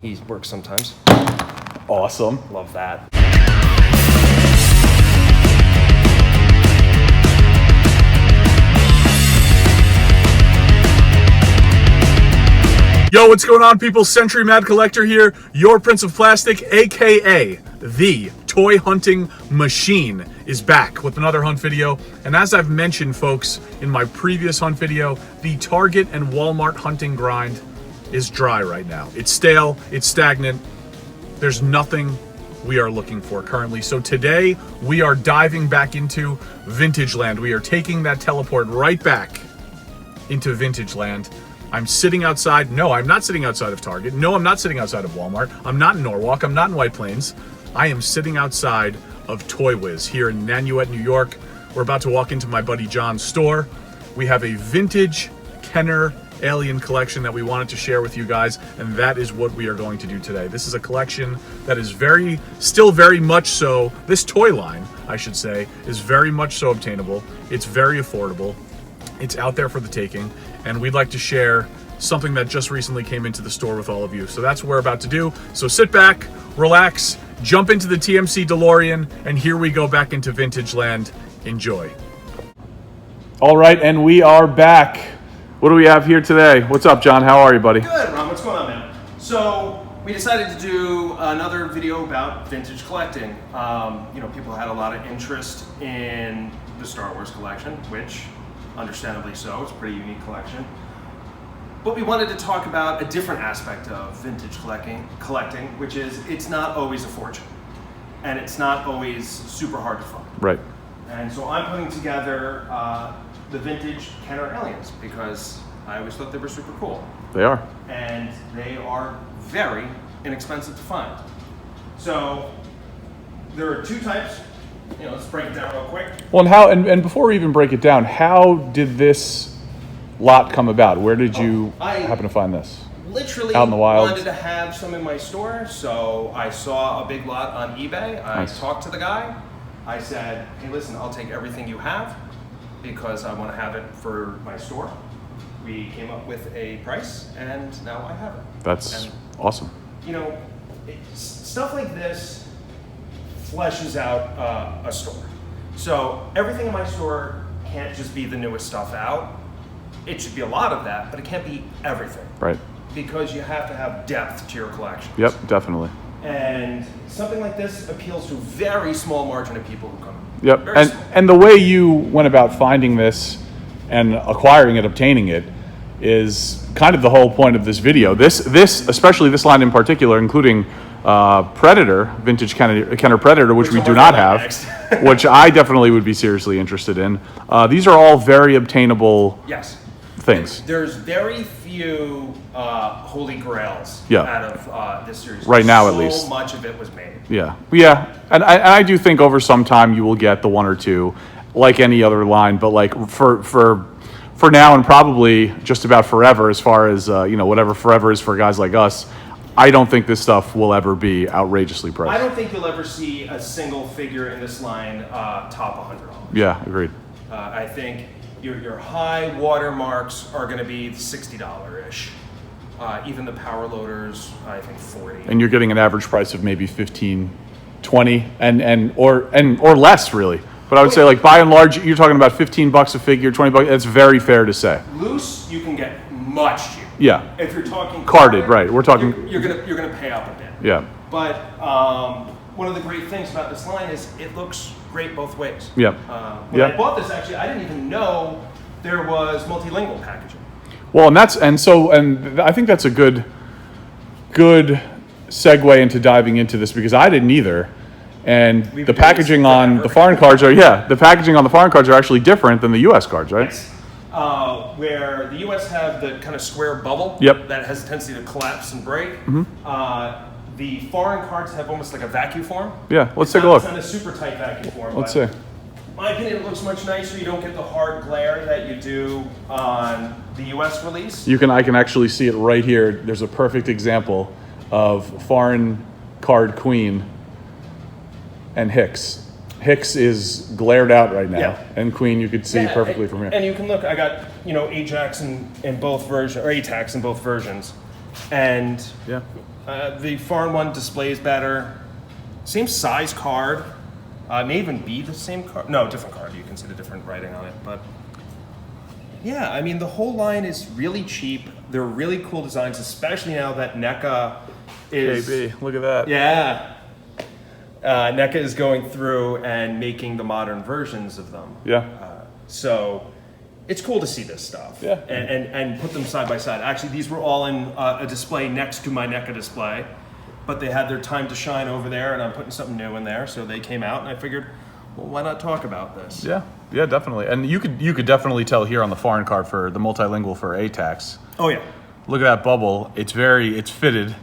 He works sometimes. Awesome. Love that. Yo, what's going on, people? Century Mad Collector here, your Prince of Plastic, aka the Toy Hunting Machine, is back with another hunt video. And as I've mentioned, folks, in my previous hunt video, the Target and Walmart hunting grind is dry right now. It's stale, it's stagnant. There's nothing we are looking for currently. So today we are diving back into vintage land. We are taking that teleport right back into vintage land. I'm sitting outside. No, I'm not sitting outside of Target. No, I'm not sitting outside of Walmart. I'm not in Norwalk. I'm not in White Plains. I am sitting outside of TOYWIZ here in Nanuet, New York. We're about to walk into my buddy John's store. We have a vintage Kenner alien collection that we wanted to share with you guys, and that is what we are going to do today. This is a collection that is still very much so, this toy line, I should say, is very much so obtainable. It's very affordable. It's out there for the taking, and we'd like to share something that just recently came into the store with all of you. So that's what we're about to do. So sit back, relax, jump into the TMC DeLorean, and here we go back into vintage land. Enjoy. All right, and we are back. What do we have here today? What's up, John? How are you, buddy? Good, Ron. What's going on, man? So we decided to do another video about vintage collecting. People had a lot of interest in the Star Wars collection, which understandably so, it's a pretty unique collection. But we wanted to talk about a different aspect of vintage collecting, which is it's not always a fortune. And it's not always super hard to find. Right. And so I'm putting together the vintage Kenner aliens because I always thought they were super cool. They are. And they are very inexpensive to find. So there are two types. Let's break it down real quick. Well, and before we even break it down, how did this lot come about? Where did you happen to find this? Literally out in the wild. Wanted to have some in my store, so I saw a big lot on eBay. I talked to the guy. I said, hey, listen, I'll take everything you have because I want to have it for my store. We came up with a price, and now I have it. That's awesome. Stuff like this fleshes out a store. So everything in my store can't just be the newest stuff out. It should be a lot of that, but it can't be everything. Right. Because you have to have depth to your collection. Yep, definitely. And something like this appeals to a very small margin of people who come. Yep, and the way you went about finding this and acquiring it, obtaining it, is kind of the whole point of this video. This especially this line in particular, including Predator, vintage Kenner Predator, which we do not have, which I definitely would be seriously interested in. These are all very obtainable things. There's very few holy grails out of this series. Right now, at least. So much of it was made. Yeah, and I do think over some time you will get the one or two, like any other line, but like for now and probably just about forever, as far as whatever forever is for guys like us, I don't think this stuff will ever be outrageously priced. I don't think you'll ever see a single figure in this line top $100. Yeah, agreed. I think your high watermarks are going to be $60-ish. Even the power loaders, I think $40. And you're getting an average price of maybe $15, $20, or less, really. But I would say, like, by and large, you're talking about $15 a figure, $20. That's very fair to say. Loose, you can get much cheaper. Yeah. If you're talking carded, right? We're talking. You're gonna pay up a bit. Yeah. But one of the great things about this line is it looks great both ways. Yeah. When I bought this, actually, I didn't even know there was multilingual packaging. Well, and I think that's a good segue into diving into this because I didn't either. And the packaging on the foreign cards are actually different than the U.S. cards, right? Yes. Where the U.S. have the kind of square bubble that has a tendency to collapse and break. Mm-hmm. The foreign cards have almost like a vacuum form. Yeah, let's take a look. It's not a super tight vacuum form. Let's see. In my opinion, it looks much nicer. You don't get the hard glare that you do on the U.S. release. I can actually see it right here. There's a perfect example of foreign card Queen and Hicks. Hicks is glared out right now, and Queen you could see perfectly from here. And you can look. I got Ajax in both versions, or ATAX in both versions, and The foreign one displays better. Same size card. It may even be the same card. No, different card. You can see the different writing on it. But yeah, I mean, the whole line is really cheap. They're really cool designs, especially now that NECA is... KB, look at that. Yeah. NECA is going through and making the modern versions of them. Yeah. So it's cool to see this stuff. Yeah. And put them side by side. Actually, these were all in a display next to my NECA display, but they had their time to shine over there, and I'm putting something new in there. So they came out, and I figured, well, why not talk about this? Yeah, yeah, definitely. And you could definitely tell here on the foreign card for the multilingual for ATAX. Oh yeah. Look at that bubble. It's fitted,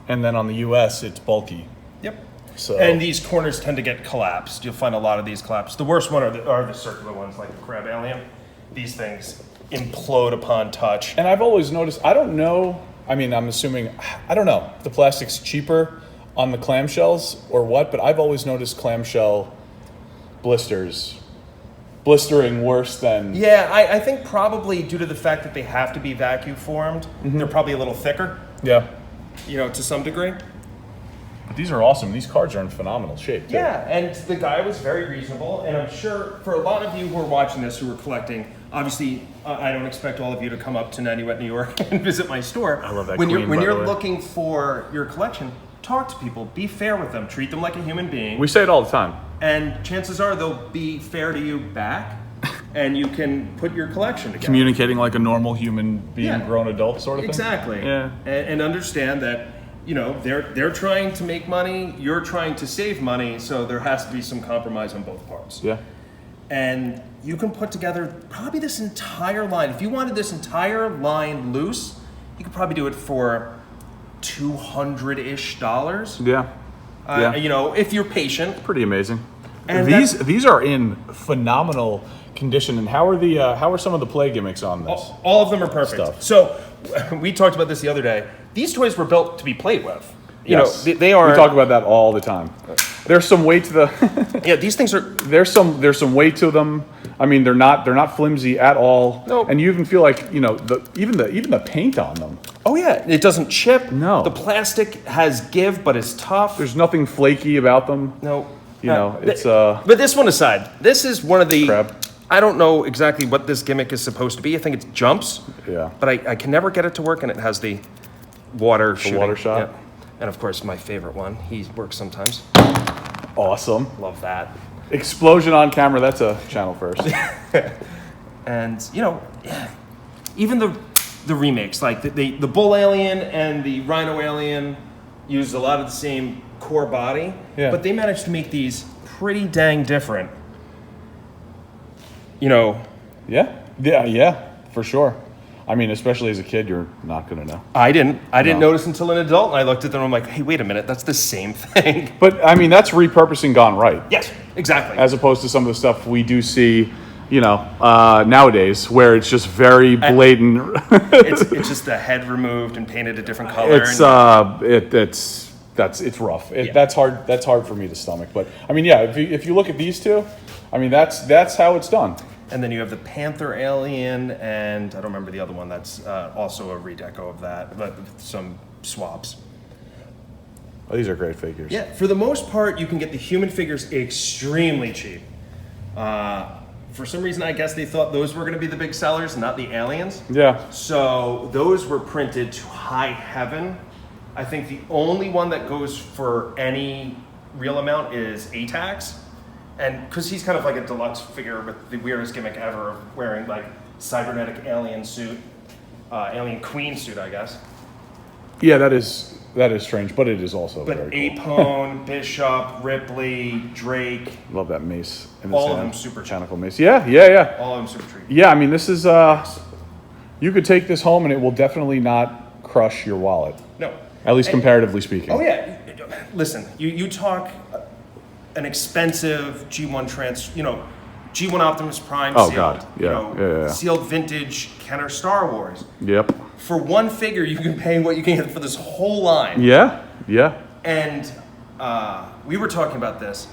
and then on the US, it's bulky. Yep. So. And these corners tend to get collapsed. You'll find a lot of these collapsed. The worst one are the circular ones, like the crab alien. These things implode upon touch. And I've always noticed, I don't know, I mean, I'm assuming, I don't know if the plastic's cheaper on the clamshells or what, but I've always noticed clamshell blistering worse than... Yeah, I think probably due to the fact that they have to be vacuum formed, they're probably a little thicker. Yeah. You know, to some degree. But these are awesome. These cards are in phenomenal shape, too. Yeah, and the guy was very reasonable, and I'm sure for a lot of you who are watching this who are collecting, obviously I don't expect all of you to come up to 90 Wet New York and visit my store. I love that when queen, when by you're the way. looking for your collection, talk to people, be fair with them, treat them like a human being. We say it all the time. And chances are they'll be fair to you back, and you can put your collection together. Communicating like a normal human being, Yeah. grown adult sort of thing? Exactly. Yeah. And understand that, you know, they're trying to make money, you're trying to save money, so there has to be some compromise on both parts. Yeah. And you can put together probably this entire line. If you wanted this entire line loose, you could probably do it for $200-ish. Yeah. Yeah. You know, if you're patient. Pretty amazing. And these are in phenomenal condition. And how are some of the play gimmicks on this? All of them are perfect. Stuff. So we talked about this the other day. These toys were built to be played with. You Yes. know, they are. We talk about that all the time. There's some weight to the. Yeah, these things are. There's some weight to them. I mean, they're not flimsy at all. Nope. And you even feel like, you know, even the paint on them. Oh yeah, it doesn't chip. No. The plastic has give, but it's tough. There's nothing flaky about them. No. You know, it's But this one aside, this is one of the. Crab. I don't know exactly what this gimmick is supposed to be. I think it's jumps. Yeah. But I can never get it to work, and it has the water shooting. water shot. Yeah. And of course, my favorite one. He works sometimes. Awesome. Love that. Explosion on camera. That's a channel first. And you know, even the remakes, like the bull alien and the rhino alien, use a lot of the same core body. Yeah. But they managed to make these pretty dang different. You know. Yeah, for sure. I mean, especially as a kid, you're not gonna know. I didn't No. notice until an adult, and I looked at them and I'm like, hey, wait a minute, that's the same thing. But I mean, that's repurposing gone right. Yes, exactly. As opposed to some of the stuff we do see, you know, nowadays, where it's just very blatant. it's just the head removed and painted a different color. It's rough. Yeah. That's hard for me to stomach. But I mean, yeah, if you look at these two, I mean, that's how it's done. And then you have the Panther alien, and I don't remember the other one. That's also a redeco of that, but with some swaps. Oh, these are great figures. Yeah, for the most part, you can get the human figures extremely cheap. For some reason, I guess they thought those were going to be the big sellers, not the aliens. Yeah. So those were printed to high heaven. I think the only one that goes for any real amount is ATAX. And because he's kind of like a deluxe figure with the weirdest gimmick ever of wearing like cybernetic alien suit, alien queen suit, I guess. Yeah, that is strange, but it is also But very cool. Apone, Bishop, Ripley, Drake, Love that mace. In all his of hand. them super cheap. Mechanical mace. Yeah. All of them super cheap. Yeah, I mean, this is, you could take this home and it will definitely not crush your wallet. No. At least And- comparatively speaking. Oh yeah. Listen, you talk an expensive G1 G1 Optimus Prime Oh, sealed, God. Yeah. Yeah. sealed vintage Kenner Star Wars. Yep. For one figure, you can pay what you can get for this whole line. Yeah. And we were talking about this.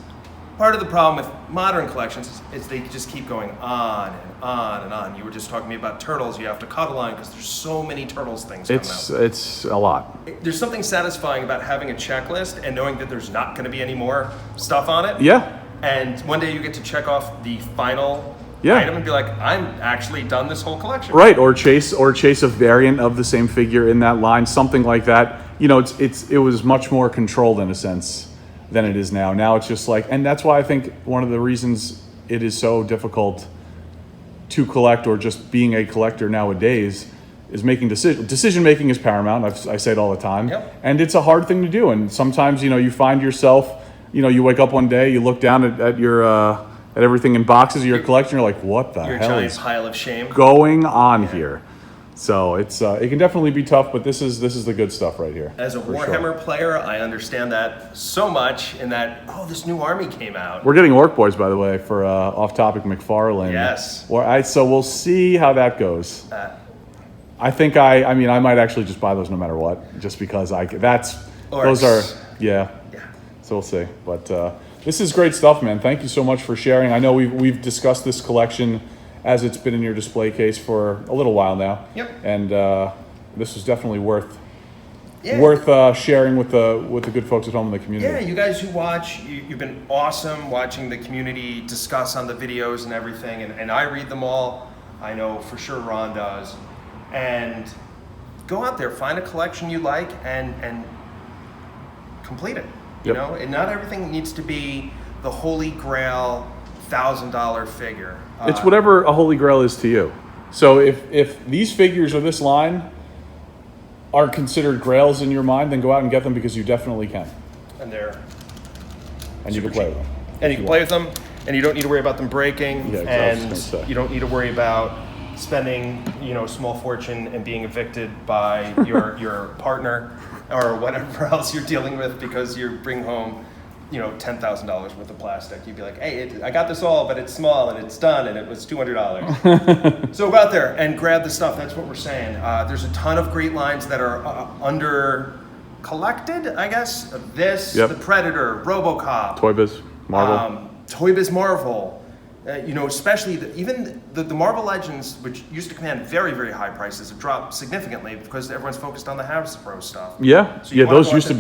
part of the problem with modern collections is they just keep going on and on and on. You were just talking to me about turtles. You have to cuddle on because there's so many turtles things coming out. It's a lot. There's something satisfying about having a checklist and knowing that there's not going to be any more stuff on it. Yeah. And one day you get to check off the final Yeah. item and be like, I'm actually done this whole collection. Right, or chase a variant of the same figure in that line, something like that. You know, it was much more controlled in a sense than it is now. Now it's just like, and that's why I think one of the reasons it is so difficult to collect, or just being a collector nowadays, is making decision making is paramount. I say it all the time. Yep. And it's a hard thing to do. And sometimes, you know, you find yourself, you know, you wake up one day, you look down at your at everything in boxes of your collection, you're like, what the Your hell giant is pile of shame. going on here? So it's it can definitely be tough, but this is the good stuff right here. As a for Warhammer sure. player, I understand that so much in that, oh, this new army came out. We're getting Orc Boys, by the way, for off-topic McFarlane. Yes. So we'll see how that goes. I think I mean I might actually just buy those no matter what, just because those are yeah. So we'll see, but this is great stuff, man. Thank you so much for sharing. I know we've discussed this collection as it's been in your display case for a little while now. Yep. And this is definitely worth sharing with the good folks at home in the community. Yeah, you guys who watch, you've been awesome watching the community discuss on the videos and everything, and I read them all. I know for sure Ron does. And go out there, find a collection you like, and complete it. You Yep. know, and not everything needs to be the holy grail $1,000 figure. It's whatever a holy grail is to you. So if these figures or this line are considered grails in your mind, then go out and get them, because you definitely can. And they're And you can play with them. and you can play with them, and you don't need to worry about them breaking, Yeah, I was gonna say. and you don't need to worry about spending, you know, a small fortune and being evicted by your partner or whatever else you're dealing with because you bring home, you know, $10,000 worth of plastic. You'd be like, hey, I got this all, but it's small and it's done and it was $200. So go out there and grab the stuff. That's what we're saying. There's a ton of great lines that are under collected, I guess. This, Yep. The Predator, RoboCop, TOYWIZ, Marvel. TOYWIZ Marvel. You know, especially even the Marvel Legends, which used to command very, very high prices, have dropped significantly because everyone's focused on the Hasbro stuff. Yeah, So you wanna those go used out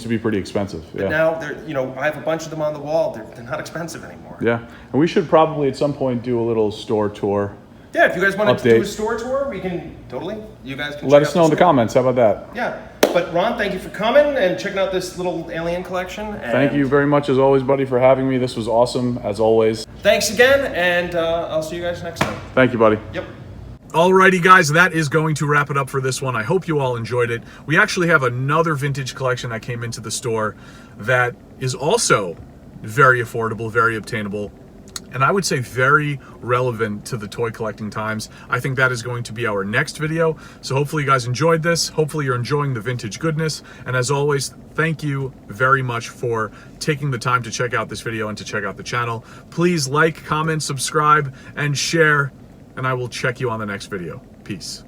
to be pretty expensive. But Yeah. now they're, you know, I have a bunch of them on the wall. They're not expensive anymore. Yeah, and we should probably at some point do a little store tour. Yeah, if you guys want to do a Update. store tour, we can totally. You guys can Let check us out know in the store. comments. How about that? Yeah, but Ron, thank you for coming and checking out this little alien collection. And Thank you very much, as always, buddy, for having me. This was awesome, as always. Thanks again, and I'll see you guys next time. Thank you, buddy. Yep. Alrighty, guys, that is going to wrap it up for this one. I hope you all enjoyed it. We actually have another vintage collection that came into the store that is also very affordable, very obtainable, and I would say very relevant to the toy collecting times. I think that is going to be our next video. So hopefully you guys enjoyed this. Hopefully you're enjoying the vintage goodness. And as always, thank you very much for taking the time to check out this video and to check out the channel. Please like, comment, subscribe, and share. And I will check you on the next video. Peace.